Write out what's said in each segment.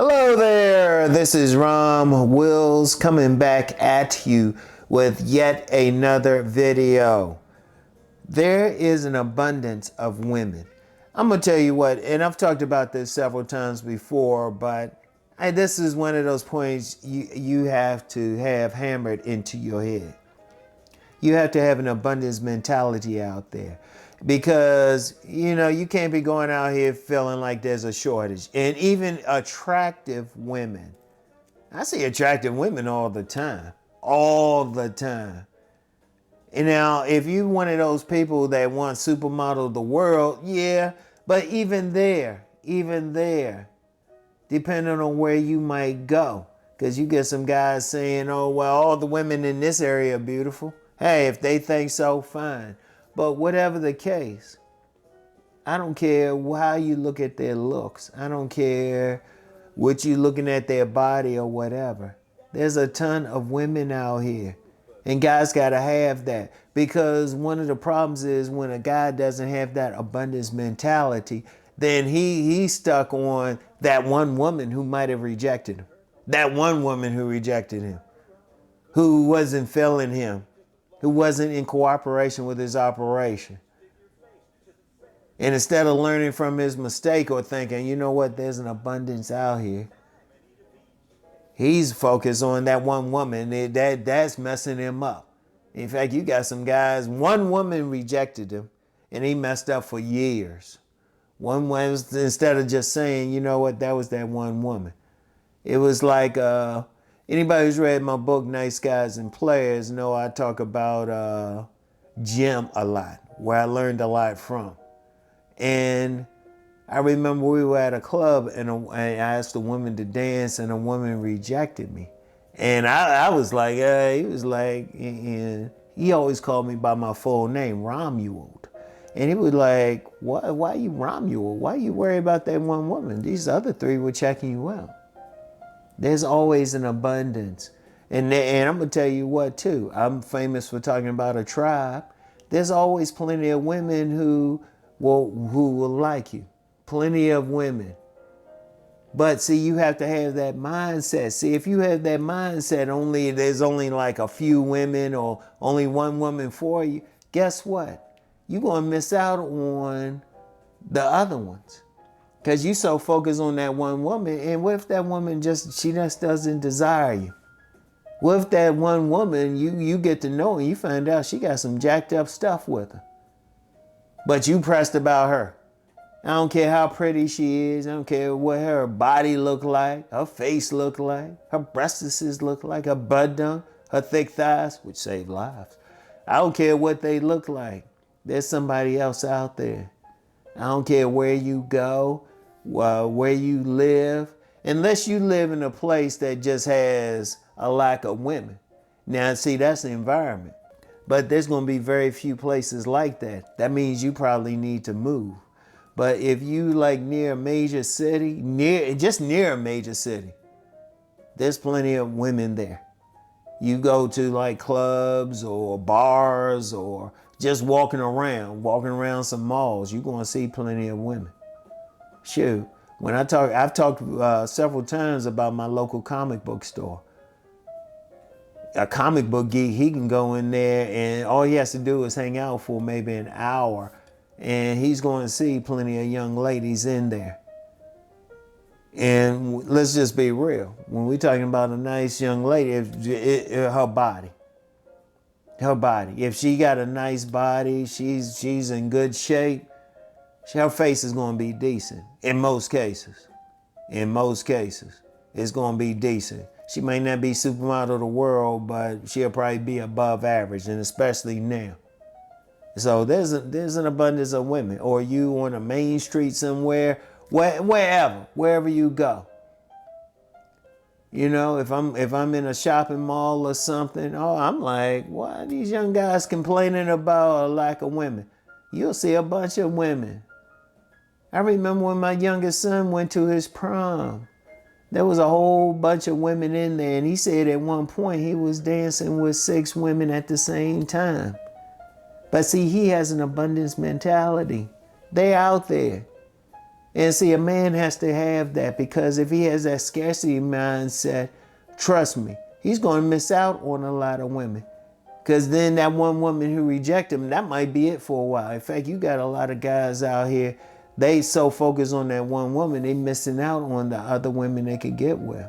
Hello there, this is RomWills coming back at you with yet another video. There is an abundance of women. I'm gonna tell you what, and I've talked about this several times before, but this is one of those points you have to have hammered into your head. You have to have an abundance mentality out there. Because, you can't be going out here feeling like there's a shortage. And even attractive women. I see attractive women all the time. All the time. And now, if you're one of those people that want supermodel of the world, yeah. But even there, depending on where you might go. Because you get some guys saying, oh, well, all the women in this area are beautiful. Hey, if they think so, fine. But whatever the case, I don't care how you look at their looks. I don't care what you looking at their body or whatever. There's a ton of women out here. And guys got to have that. Because one of the problems is when a guy doesn't have that abundance mentality, then he's stuck on that one woman who might have rejected him. That one woman who rejected him. Who wasn't feeling him. Who wasn't in cooperation with his operation. And instead of learning from his mistake or thinking, you know what, there's an abundance out here, he's focused on that one woman. That's messing him up. In fact, you got some guys, one woman rejected him, and he messed up for years. One was, instead of just saying, you know what, that was that one woman. It was like, anybody who's read my book, Nice Guys and Players, know I talk about Jim a lot, where I learned a lot from. And I remember we were at a club and I asked a woman to dance and a woman rejected me. And I was like, he was like, and he always called me by my full name, Romuald. And he was like, why you Romuald? Why you worry about that one woman? These other three were checking you out. There's always an abundance. And I'm going to tell you what, too. I'm famous for talking about a tribe. There's always plenty of women who will like you. Plenty of women. But see, you have to have that mindset. See, if you have that mindset, there's only like a few women or only one woman for you, guess what? You're going to miss out on the other ones. Because you so focused on that one woman, and what if that woman she just doesn't desire you? What if that one woman, you get to know and you find out she got some jacked up stuff with her? But you pressed about her. I don't care how pretty she is. I don't care what her body look like, her face look like, her breasts look like, her butt done, her thick thighs, which save lives. I don't care what they look like. There's somebody else out there. I don't care where you go, where you live, unless you live in a place that just has a lack of women. Now, see, that's the environment. But there's going to be very few places like that. That means you probably need to move. But if you like near a major city, just near a major city, there's plenty of women there. You go to like clubs or bars or just walking around some malls, you're going to see plenty of women. Shoot, I've talked several times about my local comic book store. A comic book geek, he can go in there and all he has to do is hang out for maybe an hour and he's going to see plenty of young ladies in there. And let's just be real. When we're talking about a nice young lady, her body. If she got a nice body, she's in good shape, her face is going to be decent. In most cases, it's going to be decent. She may not be supermodel of the world, but she'll probably be above average, and especially now. So there's an abundance of women. Or you on a main street somewhere, wherever you go. You know, if I'm in a shopping mall or something, I'm like, why are these young guys complaining about a lack of women? You'll see a bunch of women. I remember when my youngest son went to his prom. There was a whole bunch of women in there, and he said at one point he was dancing with 6 women at the same time. But see, he has an abundance mentality. They're out there. And see, a man has to have that, because if he has that scarcity mindset, trust me, he's going to miss out on a lot of women. Because then that one woman who rejected him, that might be it for a while. In fact, you got a lot of guys out here, they so focused on that one woman, they missing out on the other women they could get with.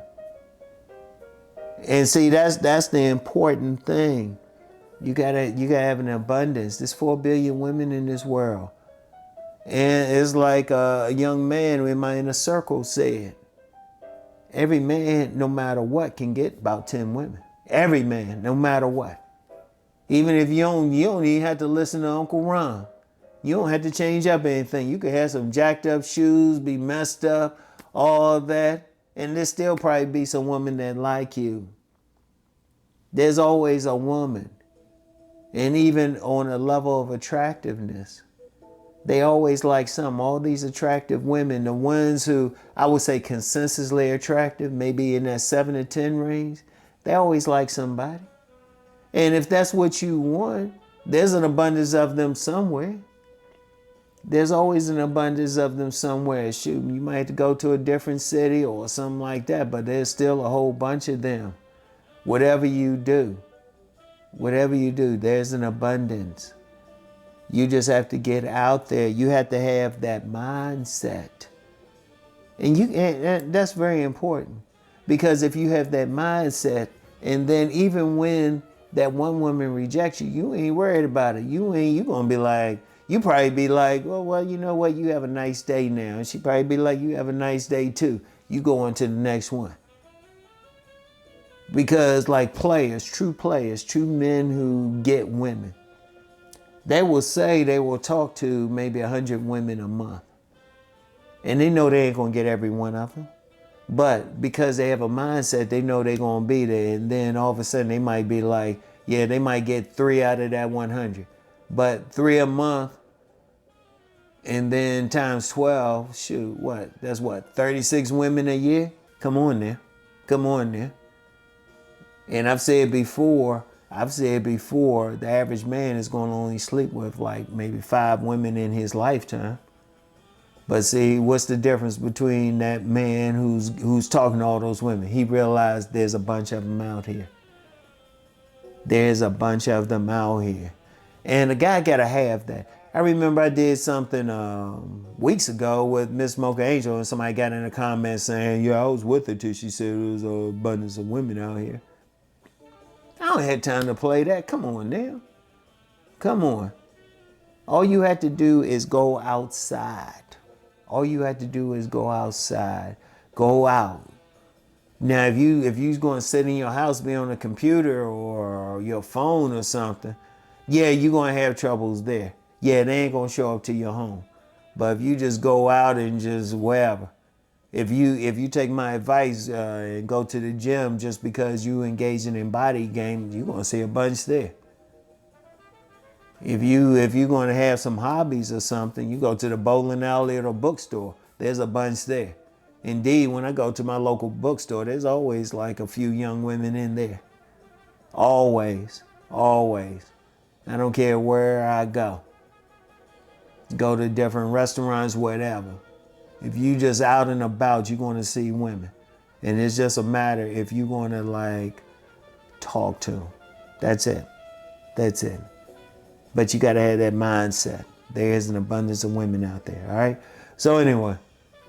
And see, that's the important thing. You gotta have an abundance. There's 4 billion women in this world. And it's like a young man in my inner circle said, every man, no matter what, can get about 10 women. Every man, no matter what. Even if you don't even have to listen to Uncle Ron. You don't have to change up anything. You could have some jacked up shoes, be messed up, all that, and there still probably be some woman that like you. There's always a woman. And even on a level of attractiveness, they always like some. All these attractive women, the ones who I would say consensusly attractive, maybe in that 7 to 10 range, they always like somebody. And if that's what you want, there's an abundance of them somewhere. There's always an abundance of them somewhere. Shoot, you might have to go to a different city or something like that, but there's still a whole bunch of them. Whatever you do, there's an abundance. You just have to get out there. You have to have that mindset. And that's very important, because if you have that mindset, and then even when that one woman rejects you, you ain't worried about it. You gonna be like, you probably be like, well, you know what? You have a nice day now. And she probably be like, you have a nice day too. You go on to the next one. Because like players, true men who get women, they will say they will talk to maybe 100 women a month. And they know they ain't gonna get every one of them. But because they have a mindset, they know they're gonna be there. And then all of a sudden they might be like, yeah, they might get 3 out of that 100. But 3 a month, and then times 12, shoot, that's 36 women a year? Come on there. And I've said before, the average man is going to only sleep with like maybe 5 women in his lifetime. But see, what's the difference between that man who's talking to all those women? He realized there's a bunch of them out here. And a guy got to have that. I remember I did something weeks ago with Miss Mocha Angel, and somebody got in the comments saying, yeah, I was with her till she said there was an abundance of women out here. I don't have time to play that. Come on now. Come on. All you have to do is go outside. Go out. Now, if you're going to sit in your house, be on a computer or your phone or something, yeah, you're going to have troubles there. Yeah, they ain't going to show up to your home. But if you just go out and just wherever, if you take my advice and go to the gym just because you engaging in body games, you're going to see a bunch there. If you're going to have some hobbies or something, you go to the bowling alley or the bookstore, there's a bunch there. Indeed, when I go to my local bookstore, there's always like a few young women in there. Always. I don't care where I go. Go to different restaurants, whatever. If you just out and about, you're going to see women. And it's just a matter if you're going to like talk to them. That's it. But you got to have that mindset. There is an abundance of women out there, all right? So anyway,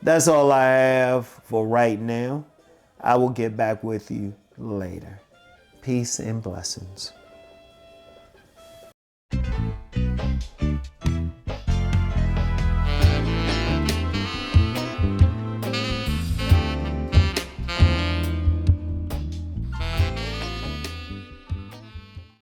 that's all I have for right now. I will get back with you later. Peace and blessings.